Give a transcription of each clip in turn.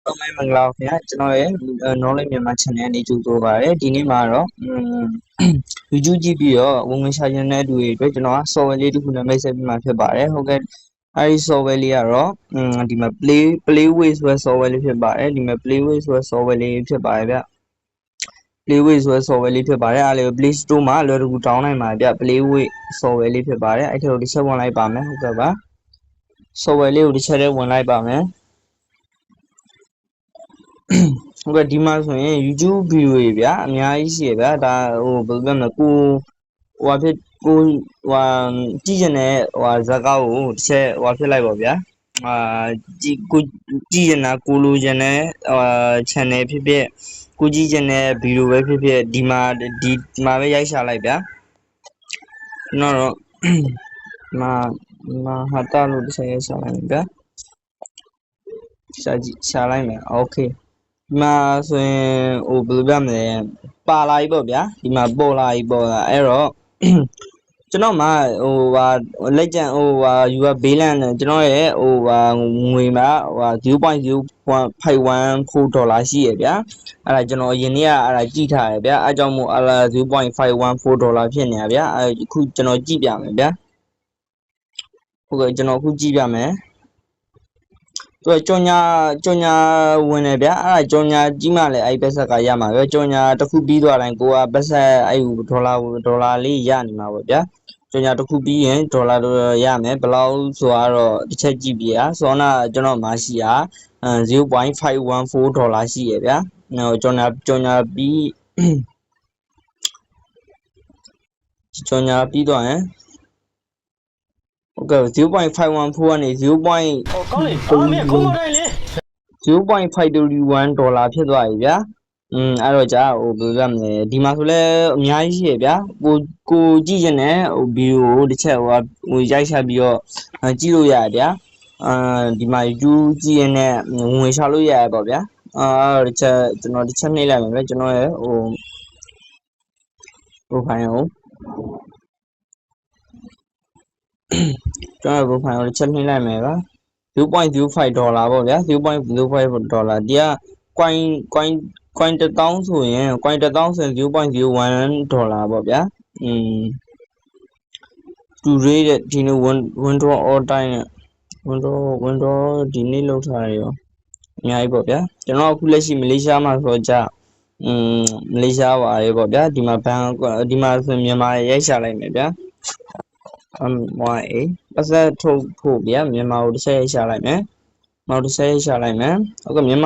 တော့မင်္ဂလာပါခင်ဗျာကျွန်တော်ရဲ့ knowledge မြန်မာ channel နေကြိုဆိုပါရစေဒီနေ့မှာတော့YouTube ကြည့်ပြီးတော့ဝင်ဝင်ရှာချင်တဲ့သူတွေအတွက်ကျွန်တော်က software လေးတစ်ခုနဲ့မိတ်ဆက်ပြီးမှဖြစ်ပါတယ်ဟုတ်ကဲ့အဲဒီ software လေးကတော့ဒီမှာ playway ဆိုတဲ့ software လေးဖြစ်ပါတယ်ဒီမှာ playway ဆိုတဲ့ software လေးဖြစ်ပါတယ်ဗျ playway ဆိုတဲ့ software လေးဖြစ်ပါတယ်အားလေး Play Store မှာလွယ်တကူ download နိုင်ပါဗျ playway software လေးဖြစ်ပါတယ်အဲ့ထက်ကိုတစ်ချက်ဝင်လိုက်ပါမယ်ဟုတ်ကဲ့ပါ software လေးကိုတစ်ချက်တည်းဝင်လိုက်ပါမယ်ဟုတ်ကဲ့ဒီမှာဆိုရင် YouTube video တွေဗျာအများကြီးရှိရဗျာဒါဟိုဘယ်လိုပြောမလဲကိုဟိုဖြစ်ကိုကြည့်ကျင်တဲ့ဇာတ်ကားကိုတစ်ချက်ဖြစ်လိုက်ပါဗျာကြည့်ကိုကြည့်ကျင်တာကိုလိုချင်တဲ့channel ဖြစ်ဖြစ်ကိုကြည့်ကျင်တဲ့ video ပဲဖြစ်ဖြစ်ဒီမှာပဲရိုက်ရှာလိုက်ဗျာကျွန်တော်တော့မဟာတာလို့တစ်ချက်ရိုက်ရှာလိုက်ဗျာရှာလိုက်မယ် okayဒီမှာဆိုရင်ဟိုဘယ်လိုပြမလဲပါလာပြီပေါ့ဗျာဒီမှာပေါ်လာပြီပေါ်လာအဲ့တော့ကျွန်တော်မှလက်ကျန်ယူကဘေးလန့်ကျွန်တော်ရဲ့ငွေမှာ0.051 ဒေါ်လာရှိရဗျာအဲ့ဒါကျွန်တော်ယင်းနေ့ကအဲ့ဒါကြည့်ထားရဗျာအဲ့ကြောင့်မို့0.514 ဒေါ်လာဖြစ်နေရဗျာအဲ့အခုကျွန်တော်ကြည့်ပြမယ်ဗျာဟုတ်ကဲ့ကျွန်တော်အခုကြည့်ပြမယ်ကြောညာဝင်နေဗျာအဲ့ကြောညာကြီးမှလည်းအဲ့ဘက်ဆက်ကရမှာပဲကြောညာတစ်ခုပြီးသွားတိုင်းကိုကဘက်ဆက်အဲ့ဒေါ်လာလေးရနေမှာပေါ့ဗျာကြောညာတစ်ခုပြီးရင်ဒေါ်လာရမယ်ဘယ်လောက်ဆိုတော့တစ်ချက်ကြည့်ပြရစောနာကျွန်တော်မရှိရ0.514 ဒေါ်လာရှိရဗျာကြောညာပြီးကြောညာပြီးတော့ရင်ဟုတ်ကဲ့0.514ကနေကောင်းလေအော်မင်းခုံမတိုင်းလေ0.531 ဒေါ်လာဖြစ်သွားပြီဗျာအဲ့တော့ကြာဟိုဘယ်လိုရမလဲဒီမှာဆိုလဲအများကြီးရှိရဗျာကိုကြည့်ရင်လည်းဗီဒီယိုကိုတစ်ချက်ရိုက်ချပြီးတော့ကြည့်လို့ရဗျာဒီမှာ YouTube ကြည့်ရင်လည်းဝင်ရှာလို့ရရပေါ့ဗျာတစ်ချက်ကျွန်တော်တစ်ချက်နှိပ်လိုက်မယ်ဗျာကျွန်တော်ရဲ့profile ကိုကျွန်တော် profile ကိုတစ်ချက်နှိပ်လိုက်မယ်ဗျာ0.05 ဒေါ်လာပေါ့ဗျာ0.05 ဒေါ်လာဒီက coin 1000ဆိုရင် coin 1000ဆိုရင် 0.01 ဒေါ်လာပေါ့ဗျာto rate ဒီနေ့ window all time နဲ့ window ဒီနေ့လောက်ထားရရောအများကြီးပေါ့ဗျာကျွန်တော်အခုလက်ရှိမလေးရှားမှာဆိုကြမလေးရှားပါရေပေါ့ဗျာဒီမှာဘန်ဒီမှာဆိုမြန်မာရိုက်ရှာလိုက်မယ်ဗျာ1A ပတ်သက်ထုတ်ဖို့ဗျာမြန်မာကိုတစ်ချက်ရိုက်ရှာလိုက်မယ်နောက်တစ်ချက်ရှာလိုက်မယ်ဟုတ်ကဲ့မြန်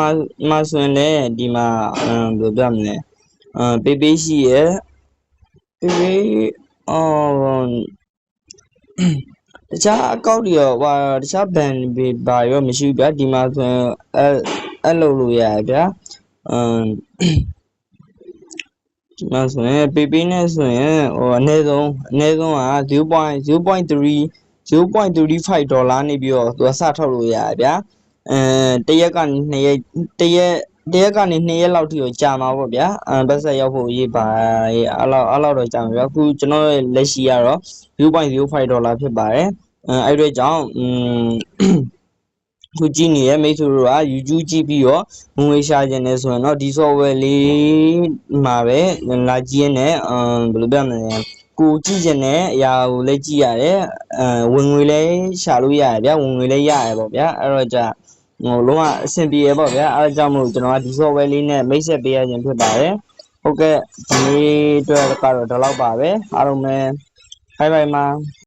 မာဆိုရင်လည်းဒီမှာဘယ်လိုပြမလဲပေးရှိရပေးတခြားအကောင့်တွေရောတခြားဘန်ဘာရောမရှိဘူးဗျာဒီမှာဆိုရင်အဲ့လိုလို့ရဗျာဒီမှာဆိုရင်ပေးနဲ့ဆိုရင်အနည်းဆုံးက0.35 ဒေါ်လာနေပြီးတော့သူကစထုတ်လို့ရဗျာတရက်ကနေ2ရက်တရက်ကနေ2ရက်လောက်ထိကိုကြာမှာပေါ့ဗျာဘက်ဆက်ရောက်ဖို့ရေးပါအဲ့လောက်တော့ကြာမှာဗျာအခုကျွန်တော်လက်ရှိကတော့0.05 ဒေါ်လာဖြစ်ပါတယ်အဲ့အတွက်ကြောင့်ခုကြည့်နေတဲ့မိတ်ဆွေတို့က YouTube ကြည့်ပြီးတော့ငွေရှာခြင်းနဲ့ဆိုရင်တော့ဒီ software လေးမှာပဲလာကြည့်ရတဲ့ဘယ်လိုပြောမလဲကိုကြည့်ခြင်းနဲ့အရာကိုလည်းကြည့်ရတယ်ဝင်ငွေလည်းရှာလို့ရတယ်ဗျာဝင်ငွေလည်းရတယ်ပေါ့ဗျာအဲ့တော့ကြာလုံးဝအဆင်ပြေရပေါ့ဗျာအဲဒါကြောင့်မို့ကျွန်တော်ကဒီ software လေးနဲ့မိတ်ဆက်ပေးရခြင်းဖြစ်ပါတယ်ဟုတ်ကဲ့ဒီနေ့အတွက်ကတော့ဒီလောက်ပါပဲအားလုံးပဲ bye bye မှာ